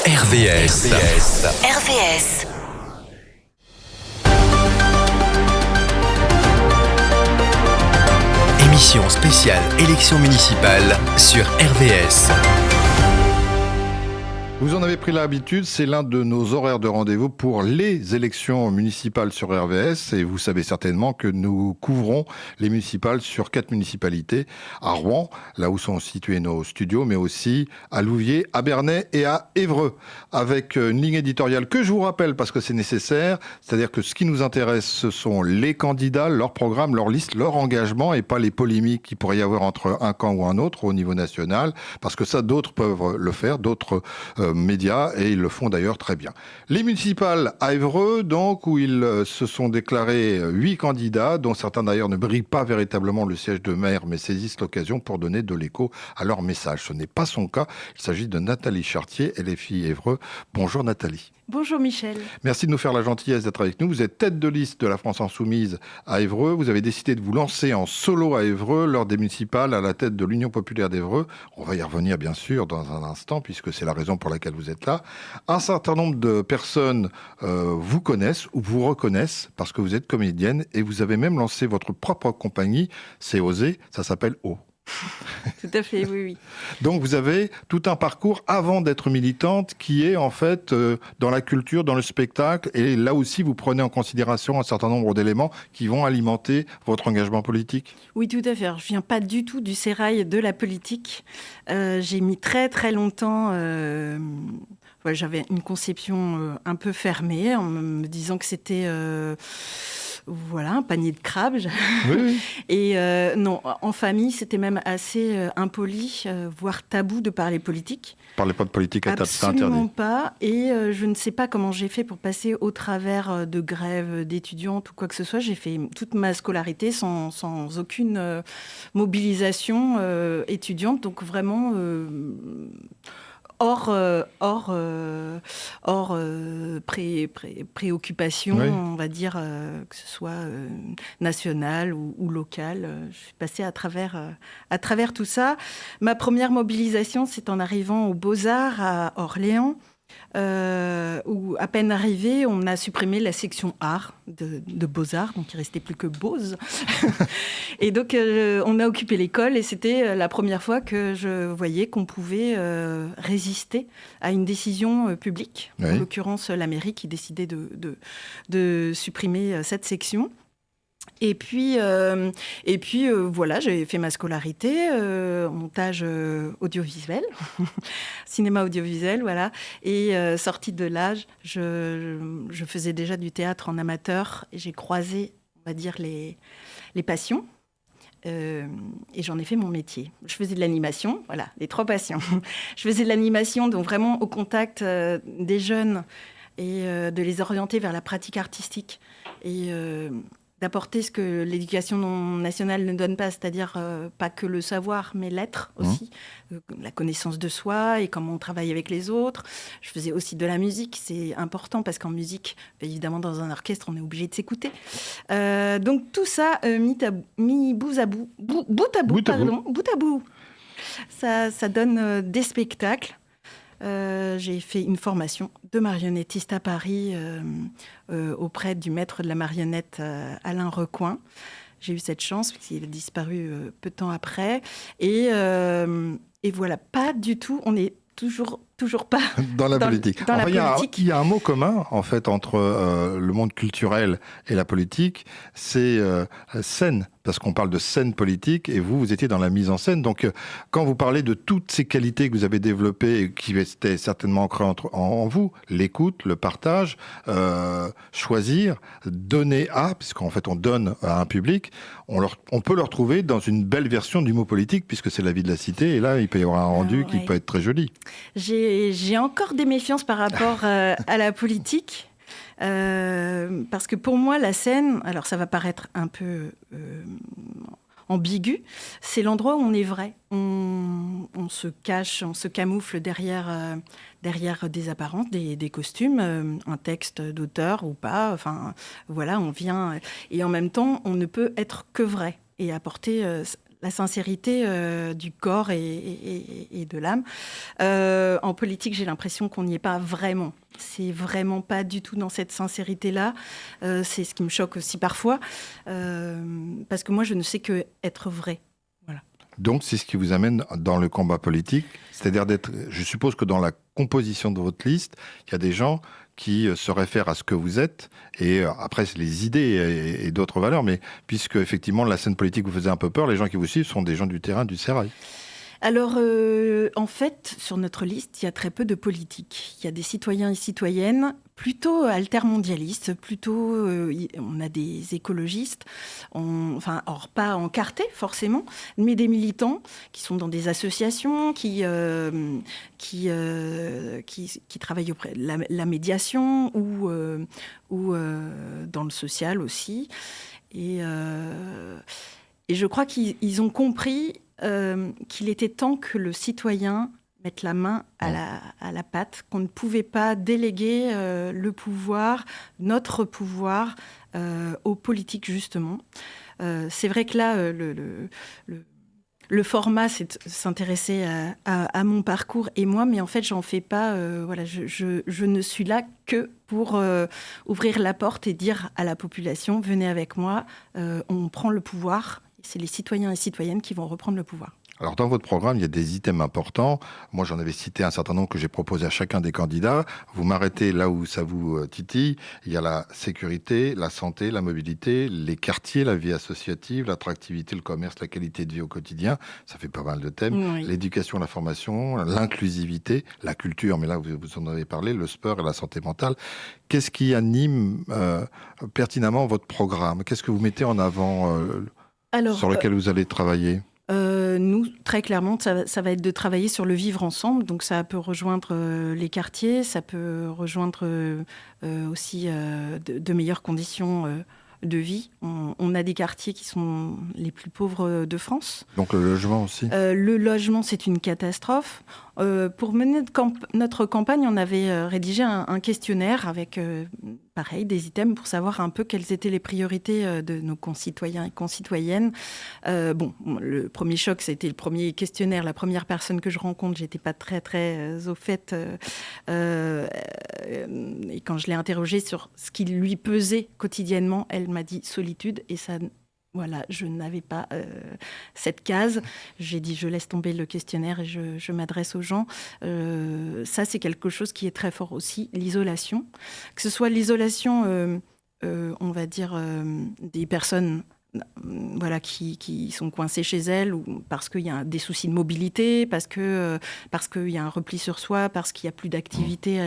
RVS. Émission spéciale élection municipale sur RVS. Vous en avez pris l'habitude, c'est l'un de nos horaires de rendez-vous pour les élections municipales sur RVS. Et vous savez certainement que nous couvrons les municipales sur 4 municipalités. À Rouen, là où sont situés nos studios, mais aussi à Louviers, à Bernay et à Évreux. Avec une ligne éditoriale que je vous rappelle parce que c'est nécessaire. C'est-à-dire que ce qui nous intéresse, ce sont les candidats, leur programme, leur liste, leur engagement et pas les polémiques qu'il pourrait y avoir entre un camp ou un autre au niveau national. Parce que ça, d'autres peuvent le faire, d'autres médias, et ils le font d'ailleurs très bien. Les municipales à Évreux, donc, où ils se sont déclarés 8 candidats, dont certains d'ailleurs ne brillent pas véritablement le siège de maire, mais saisissent l'occasion pour donner de l'écho à leur message. Ce n'est pas son cas. Il s'agit de Nathalie Chartier, LFI Évreux. Bonjour Nathalie. Bonjour Michel. Merci de nous faire la gentillesse d'être avec nous. Vous êtes tête de liste de la France Insoumise à Évreux. Vous avez décidé de vous lancer en solo à Évreux lors des municipales à la tête de l'Union populaire d'Évreux. On va y revenir bien sûr dans un instant puisque c'est la raison pour laquelle vous êtes là. Un certain nombre de personnes vous connaissent ou vous reconnaissent parce que vous êtes comédienne et vous avez même lancé votre propre compagnie. C'est osé, ça s'appelle O. Tout à fait, oui. Donc vous avez tout un parcours avant d'être militante qui est en fait dans la culture, dans le spectacle, et là aussi vous prenez en considération un certain nombre d'éléments qui vont alimenter votre engagement politique. Oui, tout à fait. Alors, je viens pas du tout du sérail de la politique. J'ai mis très très longtemps... j'avais une conception un peu fermée en me disant que c'était... un panier de crabes. Oui. Et non, en famille, c'était même assez impoli, voire tabou de parler politique. Parlez pas de politique à table, c'est interdit. Absolument pas. Et je ne sais pas comment j'ai fait pour passer au travers de grèves d'étudiantes ou quoi que ce soit. J'ai fait toute ma scolarité sans aucune mobilisation étudiante. Donc vraiment... hors préoccupation, oui. On va dire, que ce soit nationale ou locale. Je suis passée à travers tout ça. Ma première mobilisation, c'est en arrivant aux Beaux-Arts à Orléans, où, à peine arrivé, on a supprimé la section art de Beaux-Arts, donc il ne restait plus que Beauce. Et donc, on a occupé l'école, et c'était la première fois que je voyais qu'on pouvait résister à une décision publique, oui. En l'occurrence la mairie qui décidait de supprimer cette section. Et puis, j'ai fait ma scolarité, montage audiovisuel, cinéma audiovisuel, voilà. Et sortie de l'âge, je faisais déjà du théâtre en amateur et j'ai croisé, on va dire, les passions. Et j'en ai fait mon métier. Je faisais de l'animation, voilà, les 3 passions. Je faisais de l'animation, donc vraiment au contact des jeunes et de les orienter vers la pratique artistique. Et... d'apporter ce que l'éducation nationale ne donne pas, c'est-à-dire pas que le savoir, mais l'être aussi, la connaissance de soi et comment on travaille avec les autres. Je faisais aussi de la musique, c'est important parce qu'en musique, évidemment, dans un orchestre, on est obligé de s'écouter. Donc tout ça, mis bout à bout, ça donne des spectacles. J'ai fait une formation de marionnettiste à Paris auprès du maître de la marionnette Alain Recoin. J'ai eu cette chance parce qu'il a disparu peu de temps après. Et voilà, pas du tout, on est toujours pas dans la politique. Il y a un mot commun en fait entre le monde culturel et la politique, c'est scène, parce qu'on parle de scène politique et vous étiez dans la mise en scène. Donc quand vous parlez de toutes ces qualités que vous avez développées et qui étaient certainement ancrées en vous, l'écoute, le partage, choisir, donner à, puisqu'en fait on donne à un public, on peut le retrouver dans une belle version du mot politique puisque c'est la vie de la cité et là il peut y avoir un rendu qui peut être très joli. J'ai encore des méfiances par rapport à la politique. Parce que pour moi, la scène, alors ça va paraître un peu ambigu, c'est l'endroit où on est vrai. On se cache, on se camoufle derrière des apparences, des costumes, un texte d'auteur ou pas. Enfin, voilà, on vient. Et en même temps, on ne peut être que vrai et apporter la sincérité du corps et de l'âme. En politique, j'ai l'impression qu'on n'y est pas vraiment. C'est vraiment pas du tout dans cette sincérité-là. C'est ce qui me choque aussi parfois, parce que moi, je ne sais que être vrai. Voilà. Donc, c'est ce qui vous amène dans le combat politique, c'est-à-dire je suppose que dans la composition de votre liste, il y a des gens qui se réfèrent à ce que vous êtes, et après, c'est les idées et d'autres valeurs, mais puisque, effectivement, la scène politique vous faisait un peu peur, les gens qui vous suivent sont des gens du terrain, du sérail. Alors, en fait, sur notre liste, il y a très peu de politiques. Il y a des citoyens et citoyennes plutôt altermondialistes, plutôt, on a des écologistes, or pas encartés forcément, mais des militants qui sont dans des associations, qui travaillent auprès de la médiation ou dans le social aussi. Et je crois qu'ils ont compris qu'il était temps que le citoyen mette la main à la pâte, qu'on ne pouvait pas déléguer le pouvoir, notre pouvoir, aux politiques, justement. C'est vrai que là, le format, c'est s'intéresser à mon parcours et moi, mais en fait, j'en fais pas. Je ne suis là que pour ouvrir la porte et dire à la population, venez avec moi, on prend le pouvoir. C'est les citoyens et citoyennes qui vont reprendre le pouvoir. Alors, dans votre programme, il y a des items importants. Moi, j'en avais cité un certain nombre que j'ai proposé à chacun des candidats. Vous m'arrêtez là où ça vous titille. Il y a la sécurité, la santé, la mobilité, les quartiers, la vie associative, l'attractivité, le commerce, la qualité de vie au quotidien. Ça fait pas mal de thèmes. Oui. L'éducation, la formation, l'inclusivité, la culture, mais là, vous en avez parlé, le sport et la santé mentale. Qu'est-ce qui anime pertinemment votre programme ? Qu'est-ce que vous mettez en avant sur lequel vous allez travailler ? Nous, très clairement, ça va être de travailler sur le vivre ensemble. Donc, ça peut rejoindre les quartiers, ça peut rejoindre aussi de meilleures conditions de vie. On a des quartiers qui sont les plus pauvres de France. Donc, le logement aussi. Le logement, c'est une catastrophe. Pour mener notre campagne, on avait rédigé un questionnaire avec, pareil, des items pour savoir un peu quelles étaient les priorités de nos concitoyens et concitoyennes. Le premier choc, c'était le premier questionnaire. La première personne que je rencontre, j'étais pas très au fait. Et quand je l'ai interrogée sur ce qui lui pesait quotidiennement, elle m'a dit solitude, et ça... Voilà, je n'avais pas cette case. J'ai dit, je laisse tomber le questionnaire et je m'adresse aux gens. Ça, c'est quelque chose qui est très fort aussi, l'isolation. Que ce soit l'isolation, on va dire, des personnes qui sont coincées chez elles, ou parce qu'il y a des soucis de mobilité, parce qu'il y a un repli sur soi, parce qu'il n'y a plus d'activité,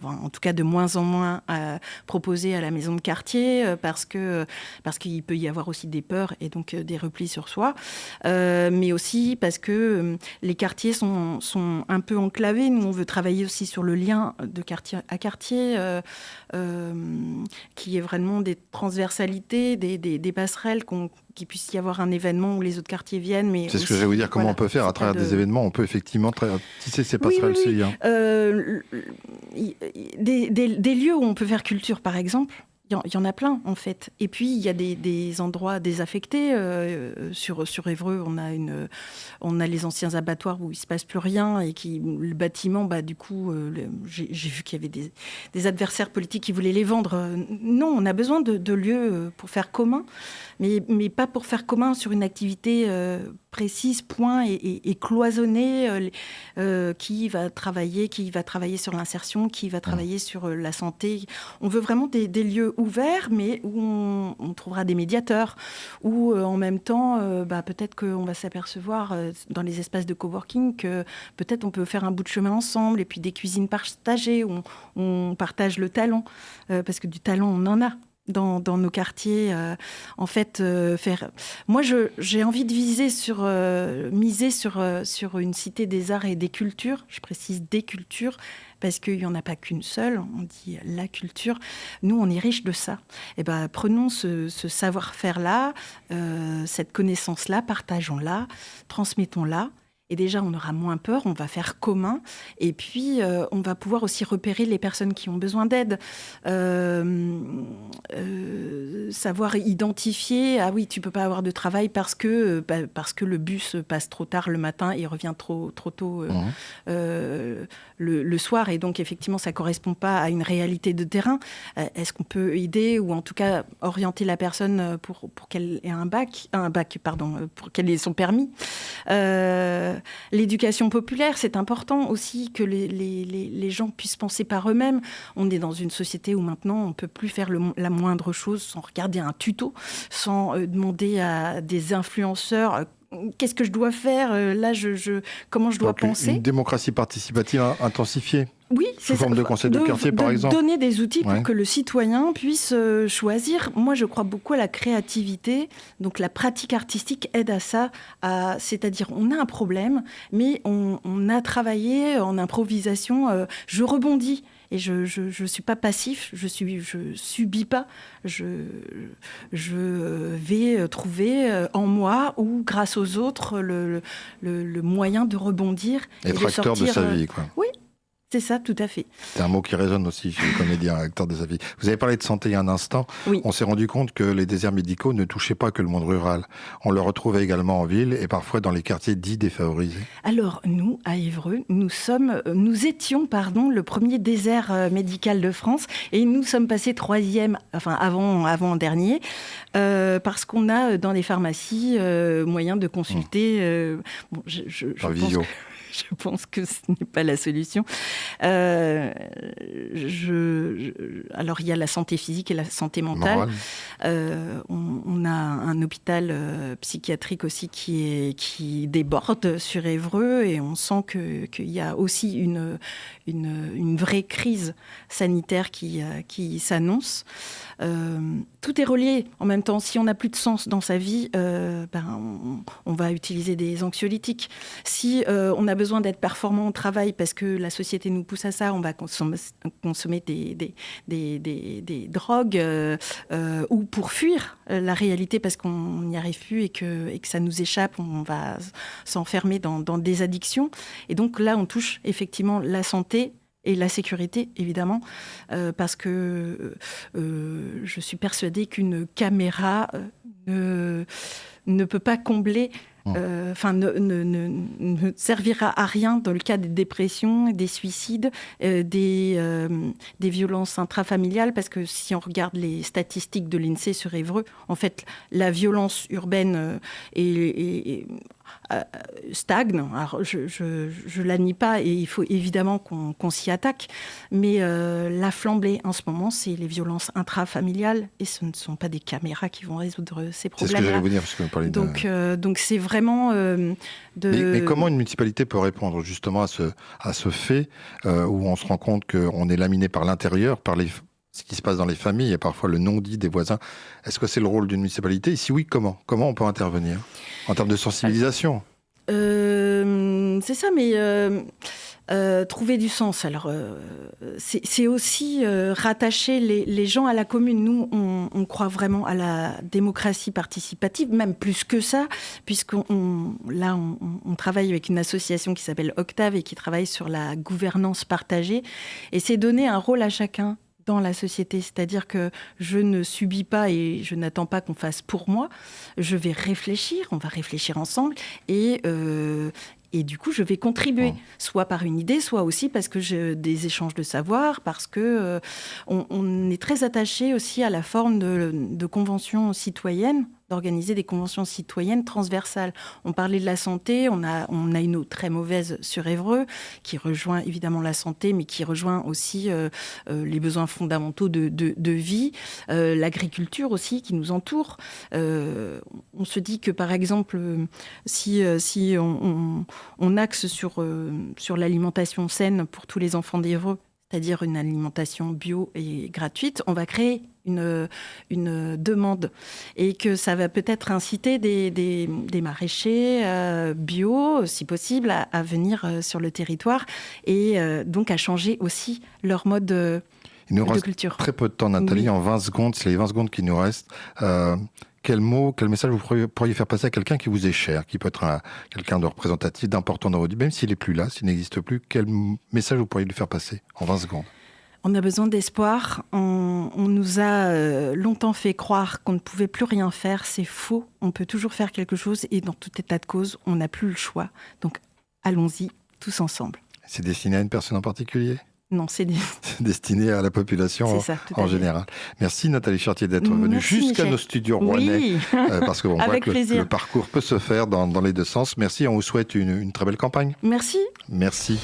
en tout cas de moins en moins proposées à la maison de quartier, parce qu'il peut y avoir aussi des peurs et donc des replis sur soi, mais aussi parce que les quartiers sont un peu enclavés. Nous, on veut travailler aussi sur le lien de quartier à quartier, qui est vraiment des transversalités, des passerelles, qu'il puisse y avoir un événement où les autres quartiers viennent. Mais c'est ce que j'allais vous dire, comment on peut faire à travers des événements, on peut effectivement tisser ces passerelles. Oui. Des lieux où on peut faire culture, par exemple. Il y en a plein, en fait. Et puis, il y a des endroits désaffectés. Sur Évreux, on a les anciens abattoirs où il ne se passe plus rien et le bâtiment, du coup, j'ai vu qu'il y avait des adversaires politiques qui voulaient les vendre. Non, on a besoin de lieux pour faire commun, mais pas pour faire commun sur une activité précise, point, et cloisonnée, qui va travailler sur l'insertion, qui va travailler sur la santé. On veut vraiment des lieux ouverts, mais où on trouvera des médiateurs, où en même temps, peut-être qu'on va s'apercevoir dans les espaces de coworking que peut-être on peut faire un bout de chemin ensemble, et puis des cuisines partagées, où on partage le talent, parce que du talent, on en a. Dans nos quartiers, Moi, j'ai envie de miser sur une cité des arts et des cultures. Je précise des cultures, parce qu'il n'y en a pas qu'une seule. On dit la culture. Nous, on est riche de ça. Et prenons ce savoir-faire-là, cette connaissance-là, partageons-la, transmettons-la. Et déjà, on aura moins peur, on va faire commun. Et puis, on va pouvoir aussi repérer les personnes qui ont besoin d'aide. Savoir identifier, ah oui, tu peux pas avoir de travail parce que le bus passe trop tard le matin et revient trop tôt le soir. Et donc, effectivement, ça correspond pas à une réalité de terrain. Est-ce qu'on peut aider ou en tout cas orienter la personne pour qu'elle ait pour qu'elle ait son permis l'éducation populaire, c'est important aussi que les gens puissent penser par eux-mêmes. On est dans une société où maintenant, on ne peut plus faire la moindre chose sans regarder un tuto, sans demander à des influenceurs qu'est-ce que je dois faire là, comment je dois penser. Une démocratie participative intensifiée. Oui, c'est sous forme de conseil de quartier, par exemple. Donner des outils pour que le citoyen puisse choisir. Moi, je crois beaucoup à la créativité. Donc, la pratique artistique aide à ça. C'est-à-dire, on a un problème, mais on a travaillé en improvisation. Je rebondis. Et je suis pas passif, je subis pas. Je vais trouver en moi ou grâce aux autres le moyen de rebondir. Être de acteur sortir, de sa vie, quoi. Oui. C'est ça, tout à fait. C'est un mot qui résonne aussi chez les comédiens, acteurs de sa vie. Vous avez parlé de santé il y a un instant. Oui. On s'est rendu compte que les déserts médicaux ne touchaient pas que le monde rural. On le retrouvait également en ville et parfois dans les quartiers dits défavorisés. Alors, nous, à Évreux, nous étions le premier désert médical de France et nous sommes passés troisième, avant-dernier, parce qu'on a dans les pharmacies moyen de consulter. Par visio. Je pense que ce n'est pas la solution. Alors, il y a la santé physique et la santé mentale. On a un hôpital psychiatrique aussi qui déborde sur Évreux et on sent qu'il y a aussi une vraie crise sanitaire qui s'annonce. Tout est relié en même temps. Si on n'a plus de sens dans sa vie, on va utiliser des anxiolytiques. Si on a besoin d'être performant au travail parce que la société nous pousse à ça, on va consommer des drogues ou pour fuir la réalité parce qu'on n'y arrive plus et que ça nous échappe, on va s'enfermer dans des addictions. Et donc là, on touche effectivement la santé et la sécurité, évidemment, parce que je suis persuadée qu'une caméra ne peut pas combler, ne servira à rien dans le cas des dépressions, des suicides, des violences intrafamiliales, parce que si on regarde les statistiques de l'INSEE sur Évreux, en fait, la violence urbaine stagne. Alors, je la nie pas et il faut évidemment qu'on s'y attaque. Mais la flambée en ce moment, c'est les violences intrafamiliales et ce ne sont pas des caméras qui vont résoudre ces problèmes-là. C'est ce que j'allais vous dire parce que vous parlez donc c'est vraiment Mais comment une municipalité peut répondre justement à ce fait où on se rend compte qu'on est laminé par l'intérieur, par ce qui se passe dans les familles et parfois le non-dit des voisins. Est-ce que c'est le rôle d'une municipalité? Et si oui, comment on peut intervenir en termes de sensibilisation? C'est ça, mais trouver du sens. Alors, c'est aussi rattacher les gens à la commune. Nous, on croit vraiment à la démocratie participative, même plus que ça, puisqu'on travaille avec une association qui s'appelle Octave et qui travaille sur la gouvernance partagée. Et c'est donner un rôle à chacun dans la société, c'est-à-dire que je ne subis pas et je n'attends pas qu'on fasse pour moi. Je vais réfléchir, on va réfléchir ensemble et du coup, je vais contribuer, soit par une idée, soit aussi parce que j'ai des échanges de savoir, parce que on est très attaché aussi à la forme de conventions citoyennes, d'organiser des conventions citoyennes transversales. On parlait de la santé, on a une eau très mauvaise sur Évreux, qui rejoint évidemment la santé, mais qui rejoint aussi les besoins fondamentaux de vie, l'agriculture aussi qui nous entoure. On se dit que par exemple, si on axe sur l'alimentation saine pour tous les enfants d'Évreux, c'est-à-dire une alimentation bio et gratuite, on va créer une demande et que ça va peut-être inciter des maraîchers bio, si possible, à venir sur le territoire et donc à changer aussi leur mode de culture. Il nous reste très peu de temps, Nathalie, en 20 secondes, c'est les 20 secondes qui nous restent. quel mot, quel message vous pourriez faire passer à quelqu'un qui vous est cher, qui peut être quelqu'un de représentatif, d'important dans votre vie, même s'il n'est plus là, s'il n'existe plus, quel message vous pourriez lui faire passer en 20 secondes? On a besoin d'espoir. On nous a longtemps fait croire qu'on ne pouvait plus rien faire. C'est faux. On peut toujours faire quelque chose et dans tout état de cause, on n'a plus le choix. Donc, allons-y tous ensemble. C'est destiné à une personne en particulier? Non, c'est destiné à la population en général. Merci Nathalie Chartier d'être venue jusqu'à nos studios rouennais. Parce qu'on voit que le parcours peut se faire dans les deux sens. Merci, on vous souhaite une très belle campagne. Merci. Merci.